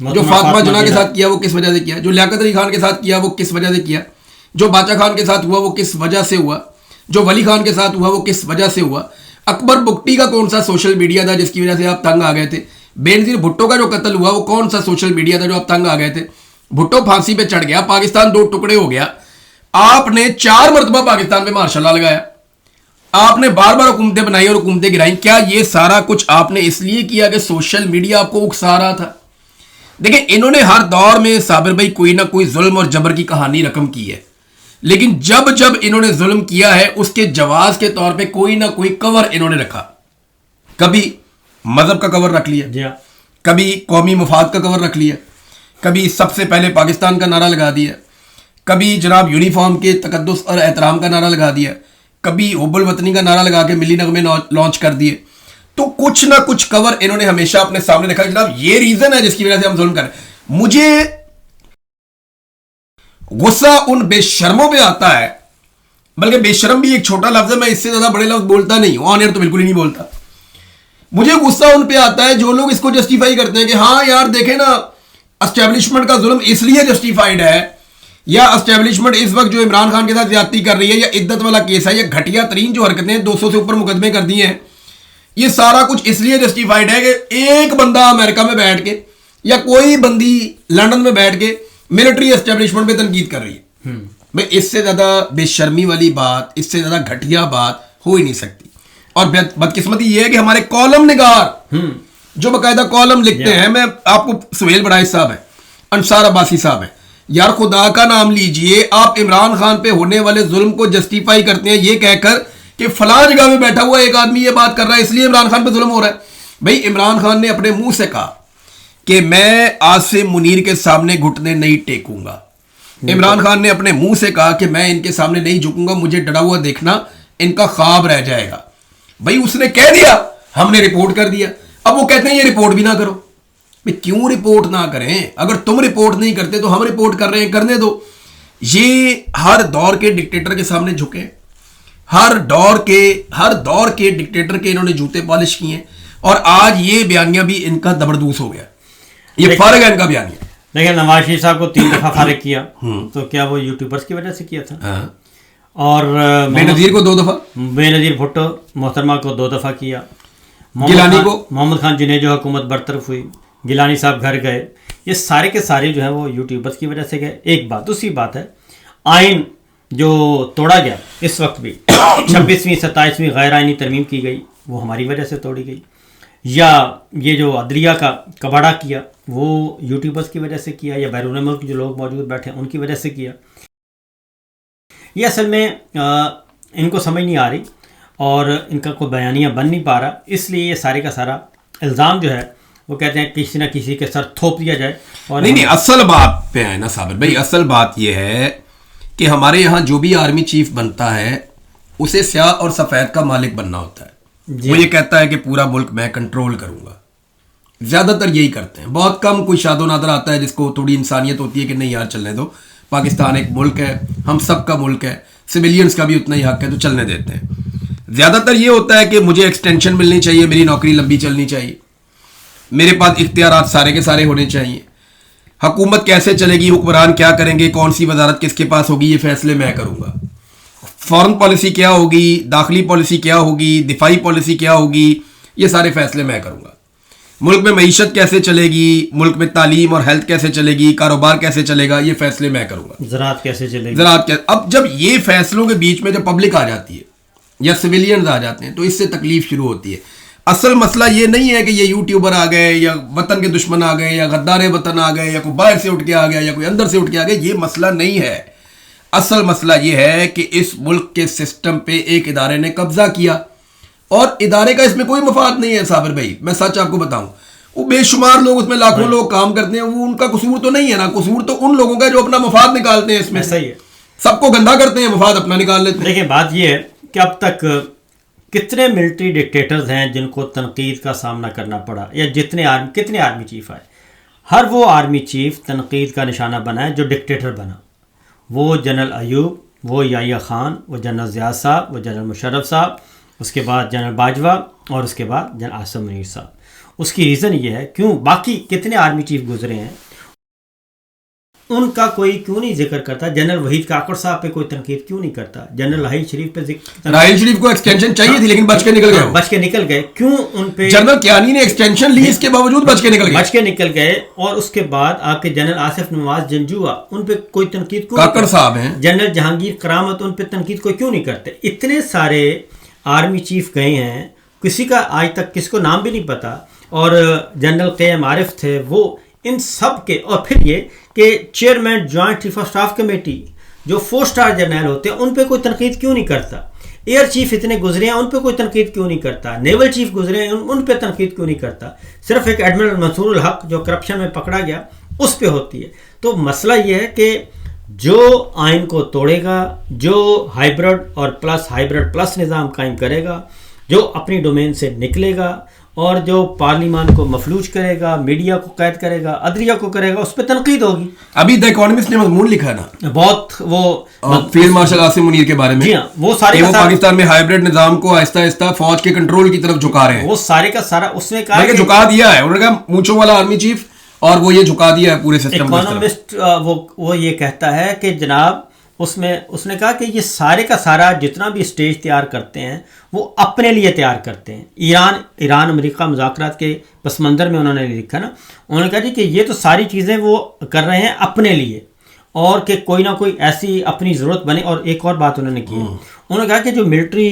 جو فاطمہ جناح کے ساتھ کیا وہ کس وجہ سے کیا, جو لیاقت علی خان کے ساتھ کیا وہ کس وجہ سے کیا, جو باچا خان کے ساتھ ہوا وہ کس وجہ سے ہوا, جو ولی خان کے ساتھ ہوا وہ کس وجہ سے ہوا, اکبر بگٹی کا کون سا سوشل میڈیا تھا جس کی وجہ سے آپ تنگ آ گئے تھے, بینظیر بھٹو کا جو قتل ہوا وہ کون سا سوشل میڈیا تھا جو آپ تنگ آ گئے تھے. بھٹو پھانسی پہ چڑھ گیا, پاکستان 2 ٹکڑے ہو گیا, آپ نے 4 مرتبہ پاکستان پہ مارشل لا لگایا, آپ نے بار بار حکومتیں بنائی اور حکومتیں گرائیں. کیا یہ سارا کچھ آپ نے اس لیے کیا کہ سوشل میڈیا آپ کو اکسا رہا تھا؟ دیکھیں انہوں نے ہر دور میں صابر بھائی کوئی نہ کوئی ظلم اور جبر کی کہانی رقم کی ہے, لیکن جب جب انہوں نے ظلم کیا ہے اس کے جواز کے طور پہ کوئی نہ کوئی کور انہوں نے رکھا. کبھی مذہب کا کور رکھ لیا, کبھی قومی مفاد کا کور رکھ لیا, کبھی سب سے پہلے پاکستان کا نعرہ لگا دیا, کبھی جناب یونیفارم کے تقدس اور احترام کا نعرہ لگا دیا, کبھی حب الوطنی کا نعرہ لگا کے ملی نغمے لانچ کر دیے. تو کچھ نہ کچھ کور انہوں نے ہمیشہ اپنے سامنے رکھا. جناب یہ ریزن ہے جس کی وجہ سے ہم ظلم کر رہے ہیں. مجھے غصہ ان بے شرموں پہ آتا ہے, بلکہ بے شرم بھی ایک چھوٹا لفظ ہے, میں اس سے زیادہ بڑے لفظ بولتا نہیں ہوں, آن ایئر تو بالکل ہی نہیں بولتا. مجھے غصہ ان پہ آتا ہے جو لوگ اس کو جسٹیفائی کرتے ہیں کہ ہاں یار دیکھیں نا اسٹیبلشمنٹ کا ظلم اس لیے جسٹیفائڈ ہے, یا اسٹیبلشمنٹ اس وقت جو عمران خان کے ساتھ زیادتی کر رہی ہے, یا عدت والا کیس ہے, یا گھٹیا ترین جو حرکتیں 200 سے اوپر مقدمے کر دیے ہیں, یہ سارا کچھ اس لیے جسٹیفائڈ ہے کہ ایک بندہ امریکہ میں بیٹھ کے یا کوئی بندی لندن میں بیٹھ کے ملٹری اسٹیبلشمنٹ پہ تنقید کر رہی ہے. بھائی اس سے زیادہ بے شرمی والی بات, اس سے زیادہ گھٹیا بات ہو ہی نہیں سکتی. اور بدقسمتی یہ ہے کہ ہمارے کالم نگار جو باقاعدہ کالم لکھتے ہیں, میں آپ کو سہیل بڑائش صاحب ہیں, انصار عباسی صاحب ہیں, یار خدا کا نام لیجئے, آپ عمران خان پہ ہونے والے ظلم کو جسٹیفائی کرتے ہیں یہ کہہ کر کہ فلاں جگہ میں بیٹھا ہوا ایک آدمی یہ بات کر رہا ہے اس لیے عمران خان پہ ظلم ہو رہا ہے. بھائی عمران خان نے اپنے منہ سے کہا کہ میں عاصم منیر کے سامنے گھٹنے نہیں ٹیکوں گا. عمران خان نے اپنے منہ سے کہا کہ میں ان کے سامنے نہیں جھکوں گا, مجھے ڈرا ہوا دیکھنا ان کا خواب رہ جائے گا. بھائی اس نے کہہ دیا, ہم نے رپورٹ کر دیا, اب وہ کہتے ہیں یہ رپورٹ بھی نہ کرو. بھائی کیوں رپورٹ نہ کریں؟ اگر تم رپورٹ نہیں کرتے تو ہم رپورٹ کر رہے ہیں, کرنے دو. یہ ہر دور کے ڈکٹیٹر کے سامنے جھکے, ہر دور کے ڈکٹیٹر کے انہوں نے جوتے پالش کیے ہیں, اور آج یہ بیانیہ بھی ان کا زبردوس ہو گیا, یہ فارغ ہے ان کا بیانیہ. لیکن نواز شریف صاحب کو 3 دفعہ فارغ کیا, تو کیا وہ یوٹیوبرز کی وجہ سے کیا تھا؟ اور بے نظیر کو 2 دفعہ, بے نظیر بھٹو محترمہ کو 2 دفعہ کیا, گیلانی کو, محمد خان جنہیں جو حکومت برطرف ہوئی, گیلانی صاحب گھر گئے, یہ سارے کے سارے جو ہیں وہ یوٹیوبرز کی وجہ سے گئے. ایک بات, دوسری بات ہے آئین جو توڑا گیا اس وقت بھی 26ویں 27ویں غیر آئینی ترمیم کی گئی, وہ ہماری وجہ سے توڑی گئی, یا یہ جو عدلیہ کا کباڑہ کیا وہ یوٹیوبرز کی وجہ سے کیا, یا بیرون ملک جو لوگ موجود بیٹھے ہیں ان کی وجہ سے کیا. یہ اصل میں ان کو سمجھ نہیں آ رہی اور ان کا کوئی بیانیہ بن نہیں پا رہا, اس لیے یہ سارے کا سارا الزام جو ہے وہ کہتے ہیں کسی نہ کسی کے سر تھوپ دیا جائے. اور نہیں اصل بات پہ ہے نا صابر بھائی, اصل بات یہ ہے کہ ہمارے یہاں جو بھی آرمی چیف بنتا ہے اسے سیاہ اور سفید کا مالک بننا ہوتا ہے. وہ یہ کہتا ہے کہ پورا ملک میں کنٹرول کروں گا, زیادہ تر یہی کرتے ہیں. بہت کم کوئی شاد و نادر آتا ہے جس کو تھوڑی انسانیت ہوتی ہے کہ نہیں یار چلنے دو, پاکستان ایک ملک ہے, ہم سب کا ملک ہے, سویلینز کا بھی اتنا ہی حق ہے تو چلنے دیتے ہیں. زیادہ تر یہ ہوتا ہے کہ مجھے ایکسٹینشن ملنی چاہیے, میری نوکری لمبی چلنی چاہیے, میرے پاس اختیارات سارے کے سارے ہونے چاہیے, حکومت کیسے چلے گی, حکمران کیا کریں گے, کون سی وزارت کس کے پاس ہوگی, یہ فیصلے میں کروں گا. فارن پالیسی کیا ہوگی, داخلی پالیسی کیا ہوگی, دفاعی پالیسی کیا ہوگی, یہ سارے فیصلے میں کروں گا. ملک میں معیشت کیسے چلے گی, ملک میں تعلیم اور ہیلتھ کیسے چلے گی, کاروبار کیسے چلے گا, یہ فیصلے میں کروں گا. زراعت کیسے چلے گی, زراعت. اب جب یہ فیصلوں کے بیچ میں جب پبلک آ جاتی ہے یا سویلینز آ جاتے ہیں تو اس سے تکلیف شروع ہوتی ہے. اصل مسئلہ یہ نہیں ہے کہ یہ یوٹیوبر آ گئے یا وطن کے دشمن آ گئے یا غدار وطن آ گئے یا کوئی باہر سے اٹھ کے آ گیا یا کوئی اندر سے اٹھ کے آ گیا, یہ مسئلہ نہیں ہے. اصل مسئلہ یہ ہے کہ اس ملک کے سسٹم پہ ایک ادارے نے قبضہ کیا, اور ادارے کا اس میں کوئی مفاد نہیں ہے صابر بھائی. میں سچ آپ کو بتاؤں, وہ بے شمار لوگ اس میں لاکھوں لوگ کام کرتے ہیں, وہ ان کا قصور تو نہیں ہے نا, قصور تو ان لوگوں کا جو اپنا مفاد نکالتے ہیں اس میں. صحیح ہے, سب کو گندا کرتے ہیں, مفاد اپنا نکال لیتے ہیں. دیکھیں بات یہ ہے کہ اب تک کتنے ملٹری ڈکٹیٹرز ہیں جن کو تنقید کا سامنا کرنا پڑا, یا کتنے آرمی چیف آئے, ہر وہ آرمی چیف تنقید کا نشانہ بنا ہے جو ڈکٹیٹر بنا. وہ جنرل ایوب, وہ یحییٰ خان, وہ جنرل ضیاء صاحب, وہ جنرل مشرف صاحب, اس کے بعد جنرل باجوہ, اور اس کے بعد جنرل عاصم منیر صاحب. اس کی ریزن یہ ہے کیوں باقی کتنے آرمی چیف گزرے ہیں ان کا کوئی کیوں نہیں ذکر کرتا. جنرل وحید کاکڑ صاحب پہ کوئی تنقید کیوں نہیں کرتا. جنرل راحیل شریف پہ راحیل شریف کو ایکسٹینشن چاہیے تھی لیکن بچ کے نکل گئے. کیوں ان پہ جنرل کیانی نے ایکسٹینشن لی اس کے باوجود بچ کے نکل گئے. اور اس کے بعد آپ کے جنرل آصف نواز جنجوعہ ان پہ کوئی تنقید کیوں کاکڑ صاحب ہیں. جنرل جہانگیر کرامت ان پہ تنقید کوئی کیوں نہیں کرتے. اتنے سارے آرمی چیف گئے ہیں کسی کا آج تک کسی کو نام بھی نہیں پتا. اور جنرل قیم عارف تھے وہ ان سب کے. اور پھر یہ کہ chairman joint chief of staff committee جو 4 اسٹار جرنیل ہوتے ہیں ان پہ کوئی تنقید کیوں نہیں کرتا. ایئر چیف اتنے گزرے ہیں ان پہ کوئی تنقید کیوں نہیں کرتا. نیول چیف گزرے ہیں ان پہ تنقید کیوں نہیں کرتا. صرف ایک ایڈمرل منصور الحق جو کرپشن میں پکڑا گیا اس پہ ہوتی ہے. تو مسئلہ یہ ہے کہ جو آئین کو توڑے گا, جو ہائیبرڈ اور ہائیبرڈ پلس نظام قائم کرے گا, جو اپنی ڈومین سے نکلے گا اور جو پارلیمان کو مفلوج کرے گا, میڈیا کو قید کرے گا, عدلیہ کو کرے گا, اس پہ تنقید ہوگی. ابھی دا اکانومسٹ نے مضمون لکھا نا بہت وہ فیلڈ مارشل عاصم منیر کے بارے میں. جی ہاں, وہ سارے وہ پاکستان میں ہائیبرڈ نظام کو آہستہ آہستہ فوج کے کنٹرول کی طرف جھکا رہے ہیں. وہ سارے کا سارا اس نے کہا کہ جھکا دیا ہے. انہوں نے کہا مونچھوں والا آرمی چیف اور وہ یہ جھکا دیا ہے پورے سسٹم کو. اکانومسٹ وہ یہ کہتا ہے کہ جناب اس نے کہا کہ یہ سارے کا سارا جتنا بھی اسٹیج تیار کرتے ہیں وہ اپنے لیے تیار کرتے ہیں. ایران امریکہ مذاکرات کے پس منظر میں انہوں نے لکھا نا, انہوں نے کہا جی کہ یہ تو ساری چیزیں وہ کر رہے ہیں اپنے لیے اور کہ کوئی نہ کوئی ایسی اپنی ضرورت بنے. اور ایک اور بات انہوں نے کی, انہوں نے کہا کہ جو ملٹری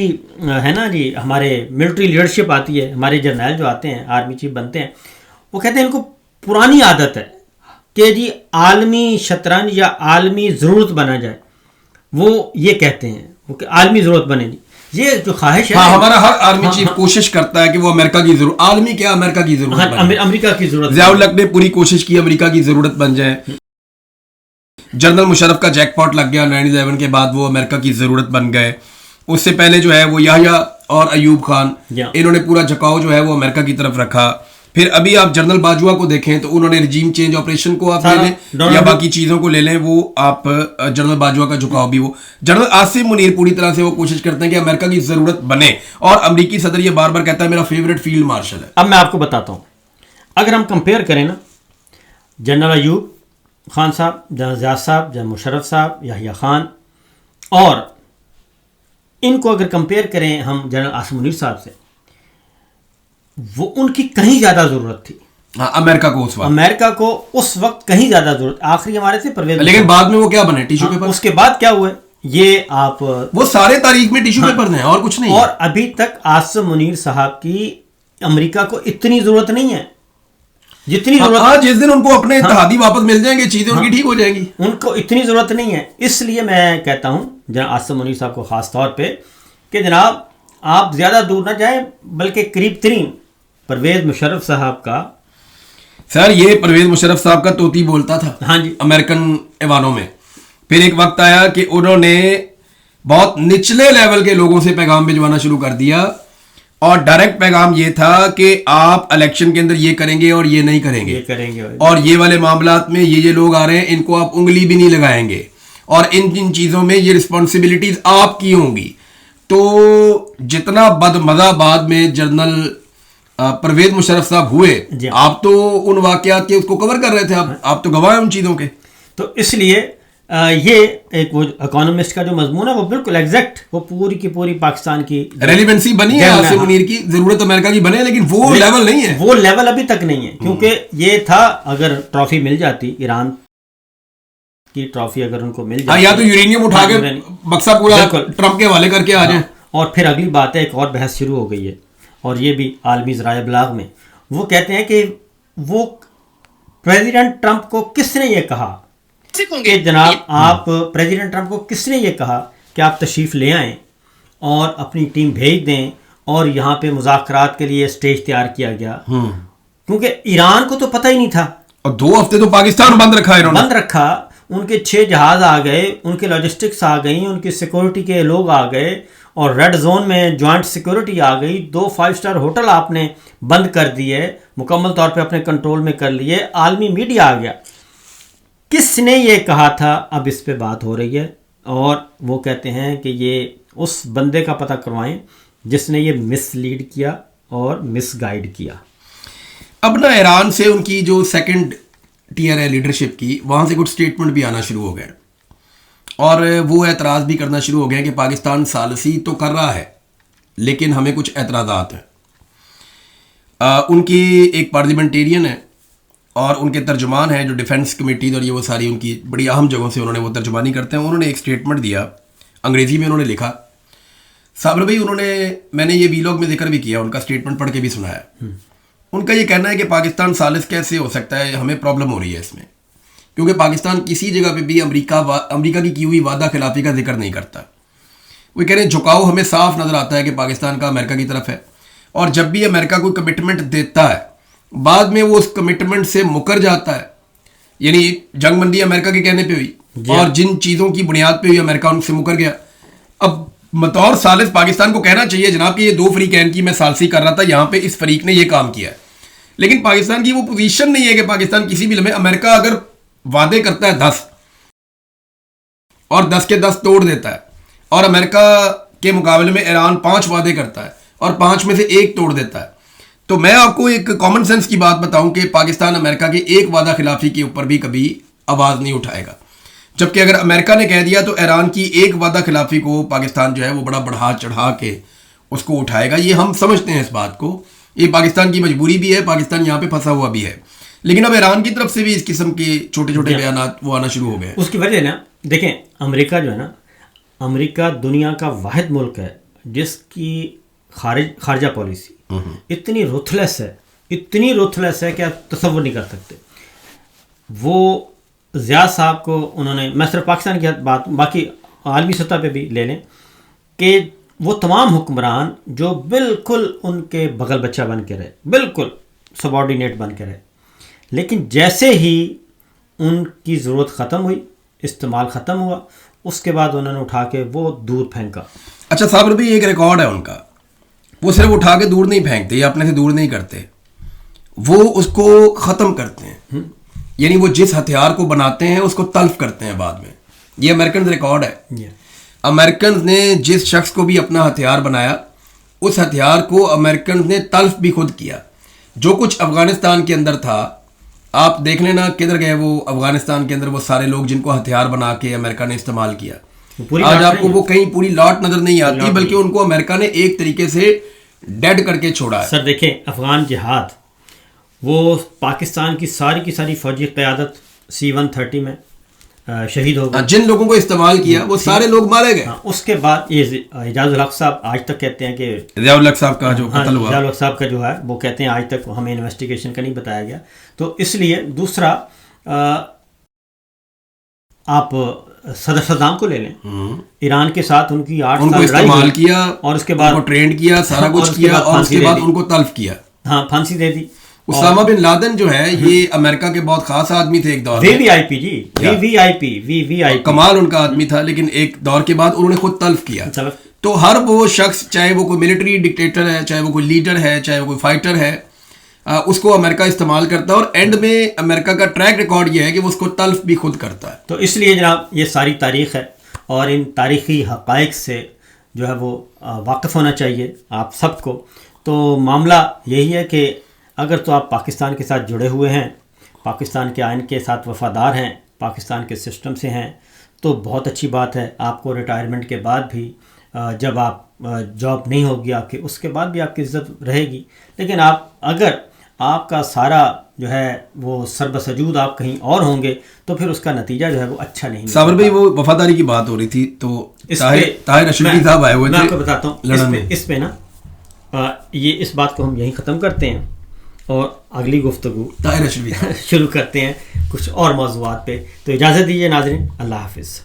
ہے نا جی, ہمارے ملٹری لیڈرشپ آتی ہے, ہمارے جرنیل جو آتے ہیں آرمی چیف بنتے ہیں, وہ کہتے ہیں ان کو پرانی عادت ہے کہ جی عالمی شطرنج یا عالمی ضرورت بنا جائے. وہ یہ کہتے ہیں وہ کہ عالمی ضرورت بنے گی. یہ جو خواہش ہے ہمارا ہر آرمی چیف کوشش کرتا ہے کہ وہ امریکہ کی ضرورت, عالمی کیا امریکہ کی ضرورت, امریکہ کی ضرورت. ضیاء الحق نے پوری کوشش کی امریکہ کی ضرورت بن جائے. جنرل مشرف کا جیک پاٹ لگ گیا 9/11 کے بعد, وہ امریکہ کی ضرورت بن گئے. اس سے پہلے جو ہے وہ یحییٰ اور ایوب خان, انہوں نے پورا جھکاؤ جو ہے وہ امریکہ کی طرف رکھا. پھر ابھی آپ جنرل باجوہ کو دیکھیں تو انہوں نے رجیم چینج آپریشن کو آپ لے لیں یا باقی چیزوں کو لے لیں, وہ آپ جنرل باجوہ کا جھکاؤ بھی, وہ جنرل عاصم منیر پوری طرح سے وہ کوشش کرتے ہیں کہ امریکہ کی ضرورت بنے. اور امریکی صدر یہ بار بار کہتا ہے میرا فیوریٹ فیلڈ مارشل ہے. اب میں آپ کو بتاتا ہوں, اگر ہم کمپیئر کریں نا جنرل ایوب خان صاحب, جنرل زیاد صاحب, جنرل مشرف صاحب, یحییٰ خان, اور ان کو اگر کمپیئر کریں ہم جنرل عاصم منیر صاحب سے, وہ ان کی کہیں زیادہ ضرورت تھی امریکہ کو. امریکہ کو اس وقت کہیں زیادہ ضرورت. آخری ہمارے سے پرویز, لیکن بعد میں وہ کیا بنے ٹیشو پیپر. اس کے بعد کیا ہوئے یہ آپ وہ سارے تاریخ میں ٹیشو پیپر ہیں اور کچھ نہیں. اور ابھی تک عاصم منیر صاحب کی امریکہ کو اتنی ضرورت نہیں ہے جتنی ضرورت. جس دن ان کو اپنے اتحادی واپس مل جائیں گے چیزیں ان کی ٹھیک ہو جائیں گی. ان کو اتنی ضرورت نہیں ہے. اس لیے میں کہتا ہوں جناب عاصم منیر صاحب کو خاص طور پہ کہ جناب آپ زیادہ دور نہ جائیں بلکہ قریب ترین پرویز مشرف صاحب کا. سر یہ پرویز مشرف صاحب کا طوطی بولتا تھا ہاں جی امریکن ایوانوں میں. پھر ایک وقت آیا کہ انہوں نے بہت نچلے لیول کے لوگوں سے پیغام بھجوانا شروع کر دیا اور ڈائریکٹ پیغام یہ تھا کہ آپ الیکشن کے اندر یہ کریں گے اور یہ نہیں کریں گے اور یہ والے معاملات میں یہ لوگ آ رہے ہیں ان کو آپ انگلی بھی نہیں لگائیں گے اور ان چیزوں میں یہ رسپانسبلٹیز آپ کی ہوں گی. تو جتنا بد مزہ بعد میں جنرل پرویز مشرف صاحب ہوئے, آپ تو ان واقعات کے اس کو کور کر رہے تھے, آپ تو گواہ ہیں ان چیزوں کے. تو اس لیے یہ ایک وہ اکانومسٹ کا جو مضمون ہے وہ بالکل ایگزیکٹ وہ پوری کی پوری پاکستان کی ریلیونسی بنی ہے. عاصم منیر کی ضرورت امریکہ کی بنے لیکن وہ لیول نہیں ہے, وہ لیول ابھی تک نہیں ہے. کیونکہ یہ تھا اگر ٹرافی مل جاتی, ایران کی ٹرافی اگر ان کو مل جاتی یا تو یورینیم اٹھا کے بکسا پورا ٹرمپ کے حوالے کر کے آ جائیں. اور پھر اگلی بات ہے ایک اور بحث شروع ہو گئی ہے اور یہ بھی عالمی ذرائع ابلاغ میں, وہ کہتے ہیں کہ وہ پریزیڈنٹ ٹرمپ کو کس نے یہ کہا کہ جناب آپ پریزیڈنٹ ٹرمپ کو کس نے یہ کہا کہ آپ تشریف لے آئیں اور اپنی ٹیم بھیج دیں اور یہاں پہ مذاکرات کے لیے اسٹیج تیار کیا گیا. کیونکہ ایران کو تو پتہ ہی نہیں تھا اور 2 ہفتے تو پاکستان بند رکھا. ان کے 6 جہاز آ گئے, ان کے لاجسٹکس آ گئی, ان کی سیکورٹی کے لوگ آ گئے اور ریڈ زون میں جوائنٹ سیکورٹی آ گئی. 2 5 اسٹار ہوٹل آپ نے بند کر دیے, مکمل طور پہ اپنے کنٹرول میں کر لیے. عالمی میڈیا آ گیا. کس نے یہ کہا تھا اب اس پہ بات ہو رہی ہے اور وہ کہتے ہیں کہ یہ اس بندے کا پتہ کروائیں جس نے یہ مس لیڈ کیا اور مس گائیڈ کیا. اب نا ایران سے ان کی جو سیکنڈ ٹیئر ہے لیڈرشپ کی, وہاں سے کچھ اسٹیٹمنٹ بھی آنا شروع ہو گئے اور وہ اعتراض بھی کرنا شروع ہو گئے کہ پاکستان ثالثی تو کر رہا ہے لیکن ہمیں کچھ اعتراضات ہیں. ان کی ایک پارلیمنٹیرین ہے اور ان کے ترجمان ہیں جو ڈیفنس کمیٹیز اور یہ وہ ساری ان کی بڑی اہم جگہوں سے انہوں نے وہ ترجمانی کرتے ہیں. انہوں نے ایک اسٹیٹمنٹ دیا, انگریزی میں انہوں نے لکھا. صابر بھائی انہوں نے, میں نے یہ ویلاگ میں ذکر بھی کیا, ان کا اسٹیٹمنٹ پڑھ کے بھی سنایا. ان کا یہ کہنا ہے کہ پاکستان ثالث کیسے ہو سکتا ہے, ہمیں پرابلم ہو رہی ہے اس میں, کیونکہ پاکستان کسی جگہ پہ بھی امریکہ کی ہوئی وعدہ خلافی کا ذکر نہیں کرتا. وہ کہہ رہے ہیں جھکاؤ ہمیں صاف نظر آتا ہے کہ پاکستان کا امریکہ کی طرف ہے, اور جب بھی امریکہ کوئی کمٹمنٹ دیتا ہے بعد میں وہ اس کمٹمنٹ سے مکر جاتا ہے. یعنی جنگ بندی امریکہ کے کہنے پہ ہوئی اور جن چیزوں کی بنیاد پہ ہوئی امریکہ ان سے مکر گیا. اب بطور ثالث پاکستان کو کہنا چاہیے جناب کہ یہ 2 فریقین کی میں ثالثی کر رہا تھا, یہاں پہ اس فریق نے یہ کام کیا ہے, لیکن پاکستان کی وہ پوزیشن نہیں ہے کہ پاکستان کسی بھی لمحے, امریکہ اگر وعدے کرتا ہے 10 اور 10 کے 10 توڑ دیتا ہے, اور امریکہ کے مقابلے میں ایران 5 وعدے کرتا ہے اور 5 میں سے 1 توڑ دیتا ہے, تو میں آپ کو ایک کامن سینس کی بات بتاؤں کہ پاکستان امریکہ کے ایک وعدہ خلافی کے اوپر بھی کبھی آواز نہیں اٹھائے گا. جبکہ اگر امریکہ نے کہہ دیا تو ایران کی ایک وعدہ خلافی کو پاکستان جو ہے وہ بڑا بڑھا چڑھا کے اس کو اٹھائے گا. یہ ہم سمجھتے ہیں اس بات کو, یہ پاکستان کی مجبوری بھی ہے, پاکستان یہاں پہ پھنسا ہوا بھی ہے. لیکن اب ایران کی طرف سے بھی اس قسم کے چھوٹے چھوٹے بیانات وہ آنا شروع ہو گئے. اس کی وجہ نا دیکھیں, امریکہ جو ہے نا, امریکہ دنیا کا واحد ملک ہے جس کی خارجہ پالیسی اتنی روتھلیس ہے کہ آپ تصور نہیں کر سکتے. وہ زیاد صاحب کو انہوں نے, میں صرف پاکستان کی بات باقی عالمی سطح پہ بھی لے لیں, کہ وہ تمام حکمران جو بالکل ان کے بغل بچہ بن کے رہے, بالکل سبارڈینیٹ بن کے رہے, لیکن جیسے ہی ان کی ضرورت ختم ہوئی, استعمال ختم ہوا, اس کے بعد انہوں نے اٹھا کے وہ دور پھینکا. اچھا صابر بھی ایک ریکارڈ ہے ان کا, وہ صرف اٹھا کے دور نہیں پھینکتے یا اپنے سے دور نہیں کرتے, وہ اس کو ختم کرتے ہیں. یعنی وہ جس ہتھیار کو بناتے ہیں اس کو تلف کرتے ہیں بعد میں. یہ امریکن ریکارڈ ہے. امریکنز نے جس شخص کو بھی اپنا ہتھیار بنایا اس ہتھیار کو امریکنز نے تلف بھی خود کیا. جو کچھ افغانستان کے اندر تھا آپ دیکھ لینا کدھر گئے وہ افغانستان کے اندر وہ سارے لوگ جن کو ہتھیار بنا کے امریکہ نے استعمال کیا. آج آپ کو وہ کہیں پوری لاٹ نظر نہیں آتی, بلکہ ان کو امریکہ نے ایک طریقے سے ڈیڈ کر کے چھوڑا ہے. سر دیکھیں, افغان جہاد وہ پاکستان کی ساری فوجی قیادت C-130 میں شہید ہو گئے. جن لوگوں کو استعمال کیا وہ سارے لوگ مارے گئے. اس کے بعد یہ اعجاز الحق صاحب آج تک کہتے ہیں کہ ضیاء الحق صاحب کا جو قتل ہوا, ضیاء الحق صاحب کا جو ہے وہ کہتے ہیں آج تک ہمیں انویسٹیگیشن کا نہیں بتایا گیا. تو اس لیے دوسرا آپ صدر صدام کو لے لیں, ایران کے ساتھ ان کی 8 سال استعمال کیا اور اس کے بعد ٹرینڈ کیا, سارا کچھ کیا, اور اس کے بعد ان کو تلف کیا. ہاں, پھانسی دے دی. اسامہ بن لادن جو ہے یہ امریکہ کے بہت خاص آدمی تھے ایک دور میں, VVIP کمال ان کا آدمی تھا, لیکن ایک دور کے بعد انہوں نے خود تلف کیا. تو ہر وہ شخص, چاہے وہ کوئی ملٹری ڈکٹیٹر ہے, چاہے وہ کوئی لیڈر ہے, چاہے وہ کوئی فائٹر ہے, اس کو امریکہ استعمال کرتا ہے, اور اینڈ میں امریکہ کا ٹریک ریکارڈ یہ ہے کہ وہ اس کو تلف بھی خود کرتا ہے. تو اس لیے جناب یہ ساری تاریخ ہے, اور ان تاریخی حقائق سے جو ہے وہ واقف ہونا چاہیے آپ سب کو. تو معاملہ یہی ہے کہ اگر تو آپ پاکستان کے ساتھ جڑے ہوئے ہیں, پاکستان کے آئین کے ساتھ وفادار ہیں, پاکستان کے سسٹم سے ہیں, تو بہت اچھی بات ہے. آپ کو ریٹائرمنٹ کے بعد بھی جب آپ جاب نہیں ہوگی آپ کی, اس کے بعد بھی آپ کی عزت رہے گی. لیکن اگر آپ کا سارا جو ہے وہ سربسجود آپ کہیں اور ہوں گے تو پھر اس کا نتیجہ جو ہے وہ اچھا نہیں. صابر بھائی وہ وفاداری کی بات ہو رہی تھی, تو طاہر اشرفی صاحب آئے ہوئے تھے. میں آپ کو بتاتا ہوں اس پہ نا, یہ اس بات کو ہم یہیں ختم کرتے ہیں اور اگلی گفتگو شروع کرتے ہیں کچھ اور موضوعات پہ. تو اجازت دیجیے ناظرین, اللہ حافظ.